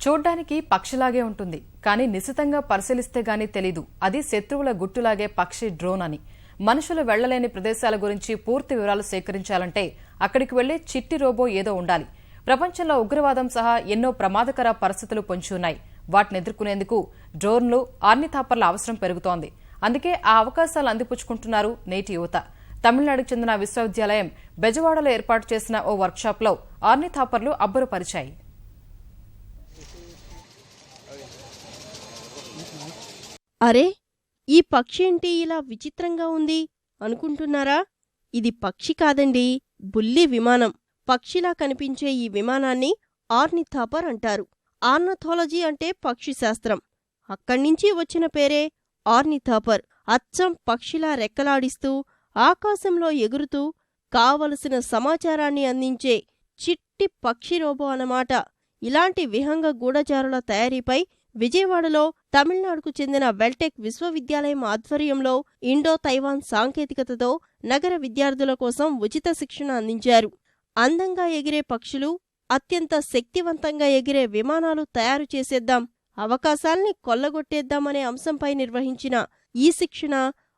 చూడ్డానికి పక్షిలాగే ఉంటుంది, కానీ నిశితంగా పరిశీలిస్తే గానీ తెలీదు అది శత్రువుల గుట్టులాగే పక్షి డ్రోన్ అని. మనుషులు వెళ్లలేని ప్రదేశాల గురించి పూర్తి వివరాలు సేకరించాలంటే అక్కడికి వెళ్లే చిట్టి రోబో ఏదో ఉండాలి. ప్రపంచంలో ఉగ్రవాదం సహా ఎన్నో ప్రమాదకర పరిస్థితులు పొంచి ఉన్నాయి. వాటిని ఎదుర్కొనేందుకు డ్రోన్లు, ఆర్నిథాపర్ల అవసరం పెరుగుతోంది. అందుకే ఆ అవకాశాలు అందిపుచ్చుకుంటున్నారు నేటి యువత. తమిళనాడుకు చెందిన విశ్వవిద్యాలయం బెజవాడలో ఏర్పాటు చేసిన ఓ వర్క్షాప్లో ఆర్నిథాపర్లు అబ్బురపరిచాయి. అరే, ఈ పక్షి ఏంటి ఇలా విచిత్రంగా ఉంది అనుకుంటున్నారా? ఇది పక్షి కాదండి, బుల్లి విమానం. పక్షిలా కనిపించే ఈ విమానాన్ని ఆర్నిథాపర్ అంటారు. ఆర్నథాలజీ అంటే పక్షి శాస్త్రం. అక్కడ్నించి వచ్చిన పేరే ఆర్నిథాపర్. అచ్చం పక్షిలా రెక్కలాడిస్తూ ఆకాశంలో ఎగురుతూ కావలసిన సమాచారాన్ని అందించే చిట్టి పక్షి రోబో అన్నమాట. ఇలాంటి విహంగ గూఢచారుల తయారీపై విజయవాడలో తమిళనాడుకు చెందిన వెల్టెక్ విశ్వవిద్యాలయం ఆధ్వర్యంలో ఇండో తైవాన్ సాంకేతికతతో నగర విద్యార్థుల కోసం ఉచిత శిక్షణ అందించారు. అందంగా ఎగిరే పక్షులు, అత్యంత శక్తివంతంగా ఎగిరే విమానాలు తయారు చేసేద్దాం, అవకాశాల్ని కొల్లగొట్టేద్దామనే అంశంపై నిర్వహించిన ఈ శిక్షణ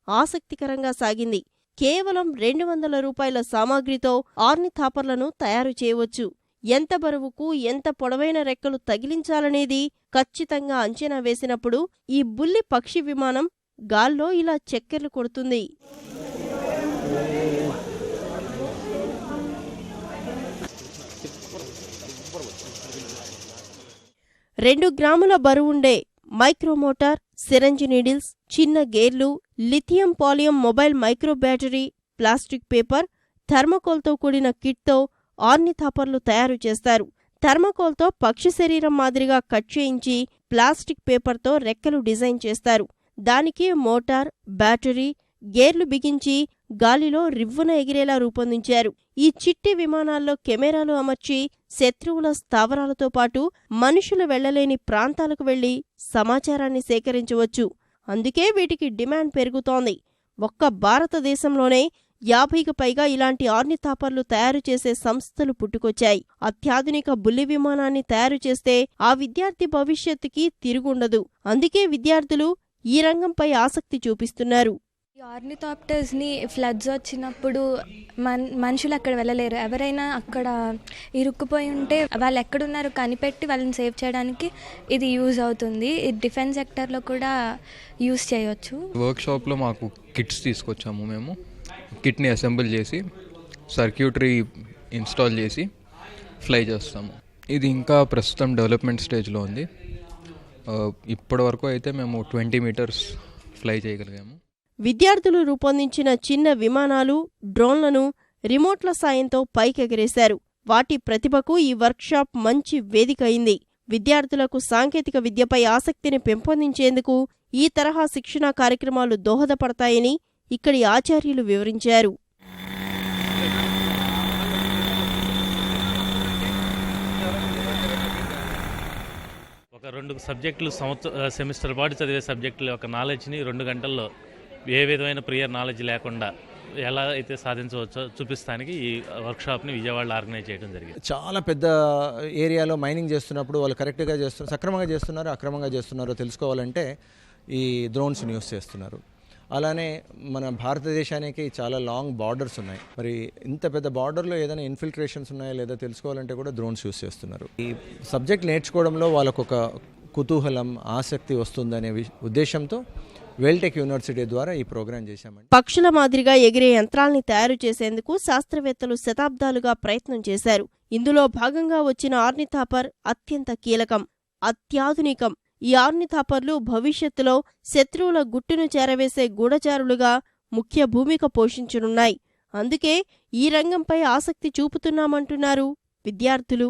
ఆసక్తికరంగా సాగింది. కేవలం 200 రూపాయల సామాగ్రితో ఆర్నిథాపర్లను తయారు చేయవచ్చు. ఎంత బరువుకు ఎంత పొడవైన రెక్కలు తగిలించాలనేది ఖచ్చితంగా అంచనా వేసినప్పుడు ఈ బుల్లి పక్షి విమానం గాల్లో ఇలా చక్కెర్లు కొడుతుంది. 2 గ్రాముల బరువుండే మైక్రోమోటార్, సిరంజి నీడిల్స్, చిన్న గేర్లు, లిథియం పాలియం mobile micro battery, plastic paper, థర్మకోల్తో కూడిన కిట్తో ఆర్నిథాపర్లు తయారు చేస్తారు. థర్మకోల్తో పక్షి శరీరం మాదిరిగా కట్ చేయించి ప్లాస్టిక్ పేపర్తో రెక్కలు డిజైన్ చేస్తారు. దానికి మోటార్, బ్యాటరీ, గేర్లు బిగించి గాలిలో రివ్వున ఎగిరేలా రూపొందించారు. ఈ చిట్టి విమానాల్లో కెమెరాలు అమర్చి శత్రువుల స్థావరాలతో పాటు మనుషులు వెళ్లలేని ప్రాంతాలకు వెళ్లి సమాచారాన్ని సేకరించవచ్చు. అందుకే వీటికి డిమాండ్ పెరుగుతోంది. ఒక్క భారతదేశంలోనే 50కి పైగా ఇలాంటి ఆర్నిథాపర్లు తయారు చేసే సంస్థలు పుట్టుకొచ్చాయి. అత్యాధునిక బుల్లి విమానాన్ని తయారు చేస్తే ఆ విద్యార్థి భవిష్యత్తుకి తిరుగుండదు. అందుకే విద్యార్థులు ఈ రంగంపై ఆసక్తి చూపిస్తున్నారు. ఆర్నిథాప్టర్స్ని ఫ్లడ్స్ వచ్చినప్పుడు మనుషులు అక్కడ వెళ్ళలేరు. ఎవరైనా అక్కడ ఇరుక్కుపోయి ఉంటే వాళ్ళు ఎక్కడున్నారో కనిపెట్టి వాళ్ళని సేవ్ చేయడానికి ఇది యూజ్ అవుతుంది. ఇది డిఫెన్స్ సెక్టర్లో కూడా యూజ్ చేయొచ్చు. వర్క్షాప్లో మాకు కిట్స్ తీసుకొచ్చాము. మేము కిట్ని అసెంబుల్ చేసి సర్క్యూటరీ ఇన్స్టాల్ చేసి ఫ్లై చేస్తాము. ఇది ఇంకా ప్రస్తుతం డెవలప్మెంట్ స్టేజ్లో ఉంది. ఇప్పటి వరకు అయితే మేము 20 మీటర్స్ ఫ్లై చేయగలిగాము. విద్యార్థులు రూపొందించిన చిన్న విమానాలు, డ్రోన్లను రిమోట్ల సాయంతో పైకెగరేశారు. వాటి ప్రతిభకు ఈ వర్క్షాప్ మంచి వేదిక అయింది. విద్యార్థులకు సాంకేతిక విద్యపై ఆసక్తిని పెంపొందించేందుకు ఈ తరహా శిక్షణా కార్యక్రమాలు దోహదపడతాయని ఇక్కడి ఆచార్యులు వివరించారు. ఒక 2 సబ్జెక్టులు సెమిస్టర్ పాటు చదివే సబ్జెక్టుల యొక్క నాలెడ్జ్ని 2 గంటల్లో ఏ విధమైన ప్రియర్ నాలెడ్జ్ లేకుండా ఎలా అయితే సాధించవచ్చో చూపిస్తానికి ఈ వర్క్షాప్ని విజయవాడలో ఆర్గనైజ్ చేయడం జరిగింది. చాలా పెద్ద ఏరియాలో మైనింగ్ చేస్తున్నప్పుడు వాళ్ళు కరెక్ట్గా చేస్తున్నారు, సక్రమంగా చేస్తున్నారు, అక్రమంగా చేస్తున్నారో తెలుసుకోవాలంటే ఈ డ్రోన్స్ని యూస్ చేస్తున్నారు. అలానే మన భారతదేశానికి చాలా లాంగ్ బార్డర్స్ ఉన్నాయి. మరి ఇంత పెద్ద బార్డర్లో ఏదైనా ఇన్ఫిల్ట్రేషన్స్ ఉన్నాయా లేదా తెలుసుకోవాలంటే కూడా డ్రోన్స్ యూస్ చేస్తున్నారు. ఈ సబ్జెక్ట్ నేర్చుకోవడంలో వాళ్ళకు ఒక కుతూహలం, ఆసక్తి వస్తుందనే ఉద్దేశంతో వెల్టెక్ యూనివర్సిటీ ద్వారా ఈ ప్రోగ్రాం చేశామండి. పక్షుల మాదిరిగా ఎగిరే యంత్రాల్ని తయారు చేసేందుకు శాస్త్రవేత్తలు శతాబ్దాలుగా ప్రయత్నం చేశారు. ఇందులో భాగంగా వచ్చిన ఆర్నిథాపర్ అత్యంత కీలకం, అత్యాధునికం. ఈ ఆర్నిథాపర్లు భవిష్యత్తులో శత్రువుల గుట్టును చేరవేసే గూఢచారులుగా ముఖ్య భూమిక పోషించనున్నాయి. అందుకే ఈ రంగంపై ఆసక్తి చూపుతున్నామంటున్నారు విద్యార్థులు.